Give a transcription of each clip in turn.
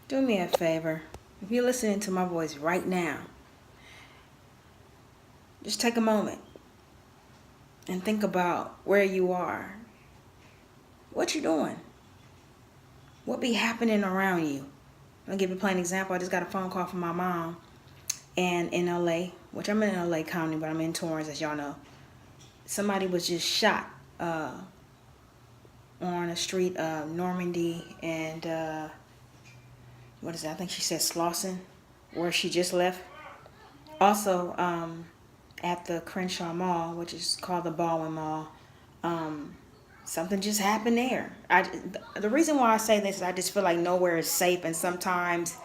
Do me a favor. If you're listening to my voice right now, just take a moment and think about where you are. What you doing? What be happening around you? I'll give you a plain example. I just got a phone call from my mom, and in LA, which I'm in LA County, but I'm in Torrance, as y'all know. Somebody was just shot on a street of Normandy and what is that? I think she said Slauson, where she just left. Also, at the Crenshaw Mall, which is called the Baldwin Mall, um, something just happened there. The reason why I say this is I just feel like nowhere is safe, and sometimes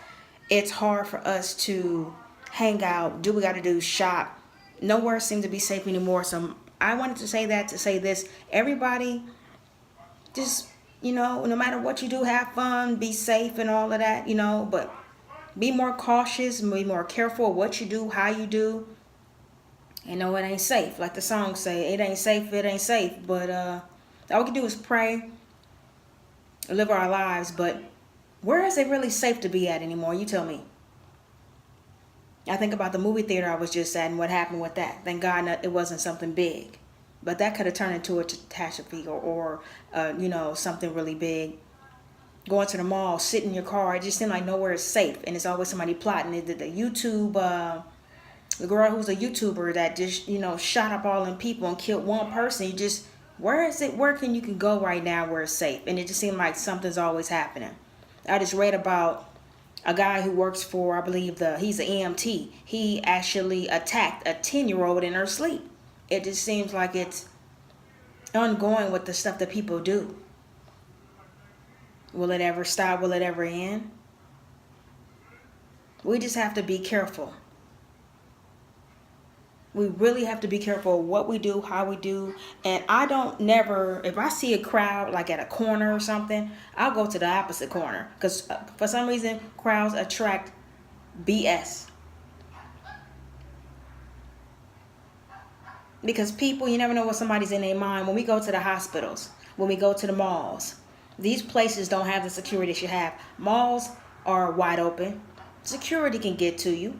it's hard for us to hang out, do what we got to do, shop. Nowhere seems to be safe anymore. So I wanted to say that to say this. Everybody, just, no matter what you do, have fun, be safe and all of that, but be more cautious, be more careful what you do, how you do. You know, it ain't safe. Like the song say, it ain't safe, it ain't safe. But all we can do is pray, live our lives. But where is it really safe to be at anymore? You tell me. I think about the movie theater I was just at and what happened with that. Thank God it wasn't something big. But that could have turned into a catastrophe or something really big. Going to the mall, sit in your car, it just seemed like nowhere is safe. And it's always somebody plotting it. The YouTube, the girl who's a YouTuber that just, shot up all them people and killed one person. Where is it? Where can you go right now where it's safe? And it just seemed like something's always happening. I just read about a guy who works for, I believe he's an EMT. He actually attacked a 10-year-old in her sleep. It just seems like it's ongoing with the stuff that people do. Will it ever stop? Will it ever end? We just have to be careful. We really have to be careful what we do, how we do. And I don't never, if I see a crowd like at a corner or something, I'll go to the opposite corner. Because for some reason, crowds attract BS. Because people, you never know what somebody's in their mind. When we go to the hospitals, when we go to the malls, these places don't have the security they should have. Malls are wide open. Security can get to you.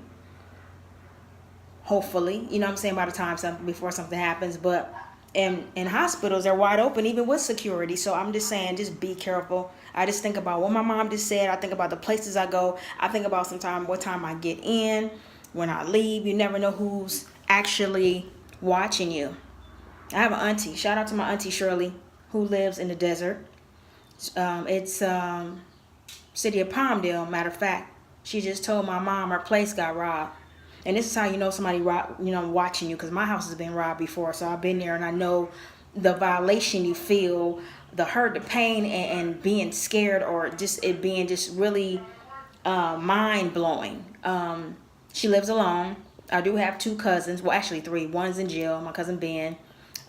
Hopefully, you know what I'm saying, by the time before something happens. But in hospitals, they're wide open even with security. So I'm just saying, just be careful. I just think about what my mom just said. I think about the places I go. I think about what time I get in, when I leave. You never know who's actually watching you. I have an auntie. Shout out to my auntie Shirley, who lives in the desert. It's city of Palmdale. Matter of fact, she just told my mom her place got robbed. And this is how you know somebody watching you, because my house has been robbed before, so I've been there and I know the violation you feel, the hurt, the pain, and being scared, or just it being just really mind blowing. She lives alone. I do have two cousins, well actually three. One's in jail, my cousin Ben.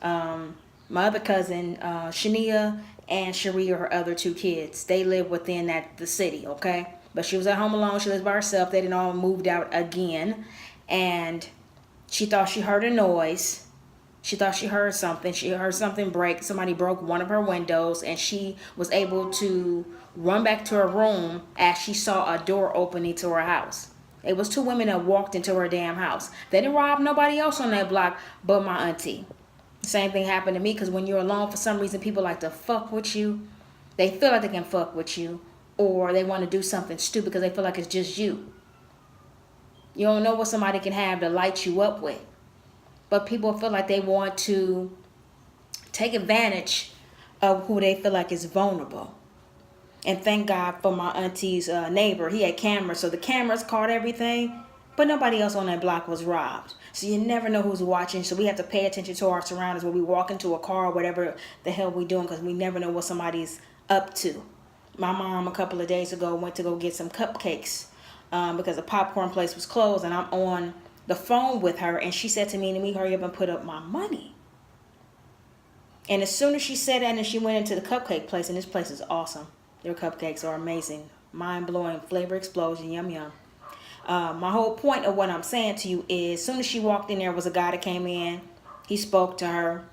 My other cousin Shania and Cherie are her other two kids. They live within the city, okay? But she was at home alone. She lives by herself. They didn't all moved out again. And she thought she heard a noise. She thought she heard something. She heard something break. Somebody broke one of her windows. And she was able to run back to her room as she saw a door opening to her house. It was two women that walked into her damn house. They didn't rob nobody else on that block but my auntie. Same thing happened to me, because when you're alone, for some reason, people like to fuck with you. They feel like they can fuck with you. Or they want to do something stupid because they feel like it's just you. You don't know what somebody can have to light you up with. But people feel like they want to take advantage of who they feel like is vulnerable. And thank God for my auntie's neighbor. He had cameras, so the cameras caught everything. But nobody else on that block was robbed. So you never know who's watching. So we have to pay attention to our surroundings when we walk into a car or whatever the hell we're doing, because we never know what somebody's up to. My mom a couple of days ago went to go get some cupcakes because the popcorn place was closed, and I'm on the phone with her, and she said to me, "Let me hurry up and put up my money." And as soon as she said that, and she went into the cupcake place, and this place is awesome. Their cupcakes are amazing, mind-blowing, flavor explosion, yum yum. My whole point of what I'm saying to you is, as soon as she walked in, there was a guy that came in. He spoke to her.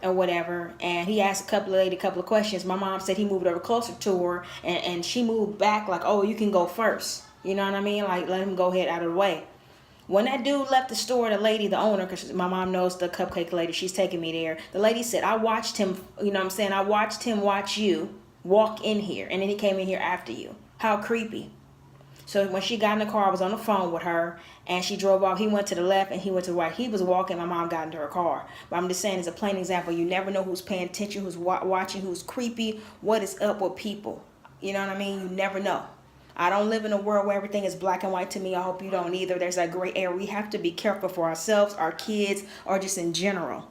or whatever, and he asked a couple of questions. My mom said he moved over closer to her, and she moved back like, oh, you can go first. You know what I mean? Like, let him go ahead out of the way. When that dude left the store, the lady, the owner, because my mom knows the cupcake lady, she's taking me there. The lady said, I watched him, you know what I'm saying? I watched him watch you walk in here, and then he came in here after you. How creepy. So when she got in the car, I was on the phone with her, and she drove off. He went to the left, and he went to the right. He was walking. My mom got into her car. But I'm just saying, it's a plain example. You never know who's paying attention, who's watching, who's creepy, what is up with people. You know what I mean? You never know. I don't live in a world where everything is black and white to me. I hope you don't either. There's that gray area. We have to be careful for ourselves, our kids, or just in general,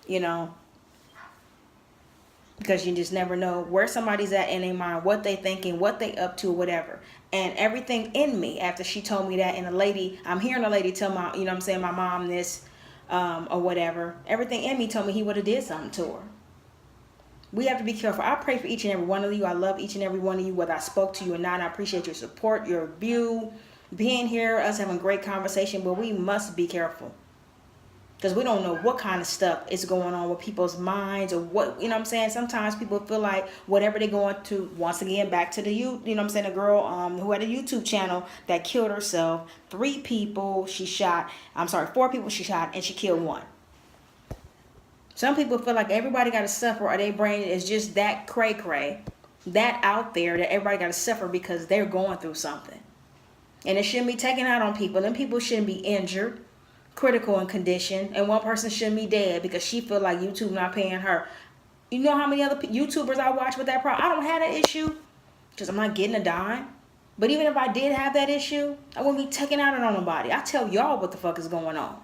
you know, because you just never know where somebody's at in their mind, what they thinking, what they up to, whatever. And everything in me, after she told me that, and the lady, I'm hearing the lady tell my, you know what I'm saying, my mom this, or whatever, everything in me told me he would have did something to her. We have to be careful. I pray for each and every one of you. I love each and every one of you, whether I spoke to you or not. And I appreciate your support, your view, being here, us having great conversation. But we must be careful, because we don't know what kind of stuff is going on with people's minds, or what, you know what I'm saying? Sometimes people feel like whatever they're going to, once again, back to the you know what I'm saying, a girl who had a YouTube channel that killed herself. 4 people she shot, and she killed 1. Some people feel like everybody got to suffer, or their brain is just that cray-cray, that out there, that everybody got to suffer because they're going through something. And it shouldn't be taken out on people. Them people shouldn't be injured, critical in condition, and one person shouldn't be dead because she feel like YouTube not paying her. You know how many other YouTubers I watch with that problem? I don't have that issue because I'm not getting a dime. But even if I did have that issue, I wouldn't be taking out on nobody. I tell y'all what the fuck is going on.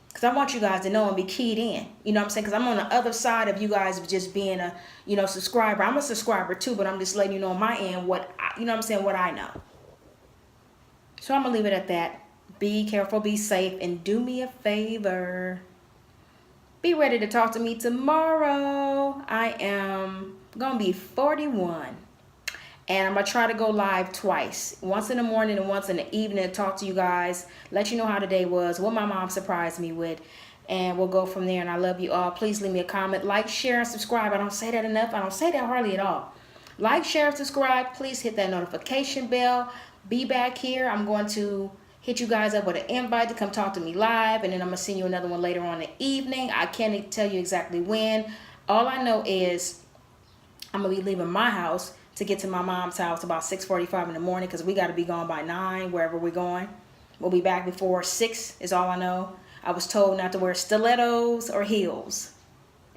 Because I want you guys to know and be keyed in. You know what I'm saying? Because I'm on the other side of you guys just being a, you know, subscriber. I'm a subscriber too, but I'm just letting you know on my end what I know. So I'm going to leave it at that. Be careful, be safe, and do me a favor. Be ready to talk to me tomorrow. I am going to be 41. And I'm going to try to go live twice. Once in the morning and once in the evening to talk to you guys. Let you know how the day was. What my mom surprised me with. And we'll go from there. And I love you all. Please leave me a comment. Like, share, and subscribe. I don't say that enough. I don't say that hardly at all. Like, share, and subscribe. Please hit that notification bell. Be back here. I'm going to hit you guys up with an invite to come talk to me live. And then I'm going to send you another one later on in the evening. I can't tell you exactly when. All I know is I'm going to be leaving my house to get to my mom's house about 6:45 in the morning, because we got to be gone by 9 wherever we're going. We'll be back before 6 is all I know. I was told not to wear stilettos or heels,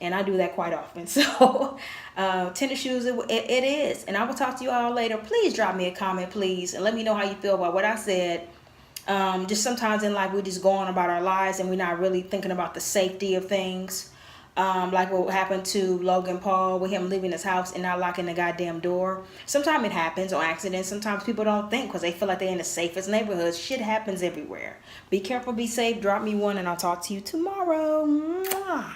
and I do that quite often. So tennis shoes, it is. And I will talk to you all later. Please drop me a comment, please, and let me know how you feel about what I said. Just sometimes in life we just go on about our lives and we're not really thinking about the safety of things. Like what happened to Logan Paul with him leaving his house and not locking the goddamn door. Sometimes it happens on accident. Sometimes people don't think because they feel like they're in the safest neighborhoods. Shit happens everywhere. Be careful, be safe. Drop me one and I'll talk to you tomorrow. Mwah.